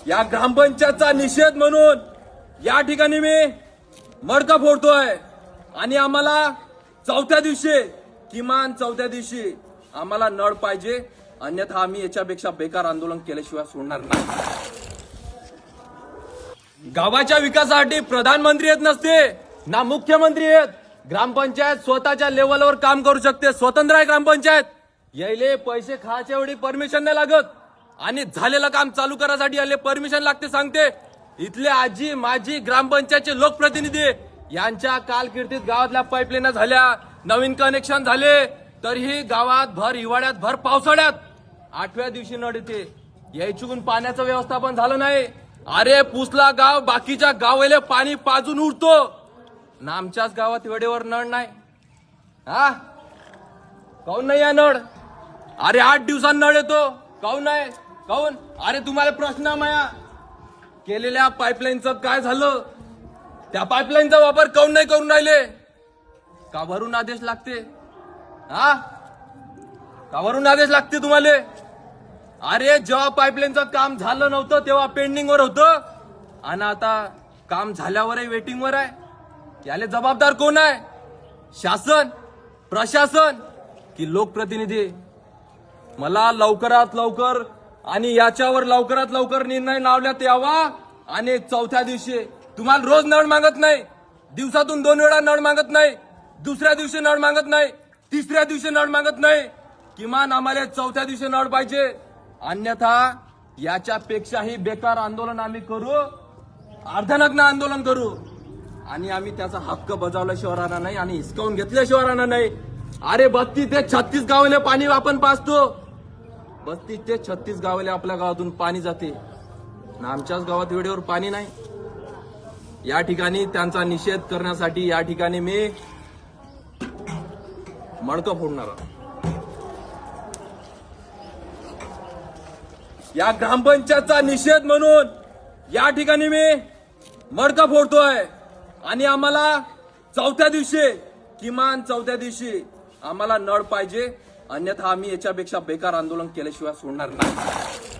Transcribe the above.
या ग्रामपंचायतचा निषेध म्हणून या ठिकाणी मी मडका फोडतोय आणि आम्हाला चौथ्या दिवशी किमान चौथ्या दिवशी आम्हाला नळ पाहिजे, अन्यथा आम्ही याच्यापेक्षा बेकार आंदोलन केल्याशिवाय सोडणार नाही। गावाच्या विकासासाठी प्रधानमंत्री येत नसते ना मुख्यमंत्री येत, ग्रामपंचायत स्वतःच्या लेवलवर काम करू शकते, स्वतंत्र आहे ग्रामपंचायत। यायले पैसे खायच्या एवढी परमिशन नाही लागत आणि झालेलं काम चालू करायसाठी याले परमिशन लागते सांगते। इथले आजी माजी ग्रामपंचायतचे लोकप्रतिनिधी यांच्या कालकीर्तीत गावातल्या पाईपलाईन झाल्या, नवीन कनेक्शन झाले, तरीही गावात भर हिवाळ्यात भर पावसाळ्यात 8व्या दिवशी नळ येते। यायचुकून पाण्याचं व्यवस्थापन झालं नाही। अरे पुसला गाव बाकीच्या गावाला पाणी पाजून उरतो ना, आमच्याच गावात वेळेवर नळ नाही। हा काऊन नाही आहे नळ? अरे 8 दिवसांनी नळ येतो, काऊन नाही? काऊन? अरे तुम्हाला प्रश्न माया केलेल्या पाईपलाईनचं काय झालं? त्या पाईपलाईनचा वापर काऊन नाही करून राहिले? का वरून आदेश लागते? हा का वरून आदेश लागते तुम्हाला? अरे जेव्हा पाईपलाईनचं काम झालं नव्हतं तेव्हा पेंडिंगवर होतं आणि आता काम झाल्यावरही वेटिंगवर आहे। याले जबाबदार कोण आहे? शासन, प्रशासन की लोकप्रतिनिधी? मला लवकरात लवकर आणि याच्यावर लवकरात लवकर निर्णय लावण्यात यावा आणि चौथ्या दिवशी तुम्हाला रोज नळ मागत नाही, दिवसातून 2 वेळा नळ मागत नाही, दुसऱ्या दिवशी नळ मागत नाही, तिसऱ्या दिवशी नळ मागत नाही, किमान आम्हाला चौथ्या दिवशी नळ पाहिजे, अन्यथा याच्यापेक्षाही बेकार आंदोलन आम्ही करू, अर्धनग्न आंदोलन करू आणि आम्ही त्याचा हक्क बजावल्याशिवाय राहणार नाही आणि हिसकावून घेतल्याशिवाय राहणार नाही। अरे 32 ते 36 गावाला पाणी आपण पाजतो, 32 ते 36 गावाला आपल्या गावातून पाणी जाते ना, आमच्याच गावात वेळेवर पाणी नाही। या ठिकाणी त्यांचा निषेध करण्यासाठी या ठिकाणी मी मडकं फोडणार आहे। या ग्रामपंचायतचा निषेध म्हणून या ठिकाणी मी मडका फोडतोय आणि आम्हाला चौथ्या दिवशी किमान चौथ्या दिवशी आम्हाला नळ पाहिजे, अन्यथा आम्ही याच्यापेक्षा बेकार आंदोलन केल्याशिवाय सोडणार नाही।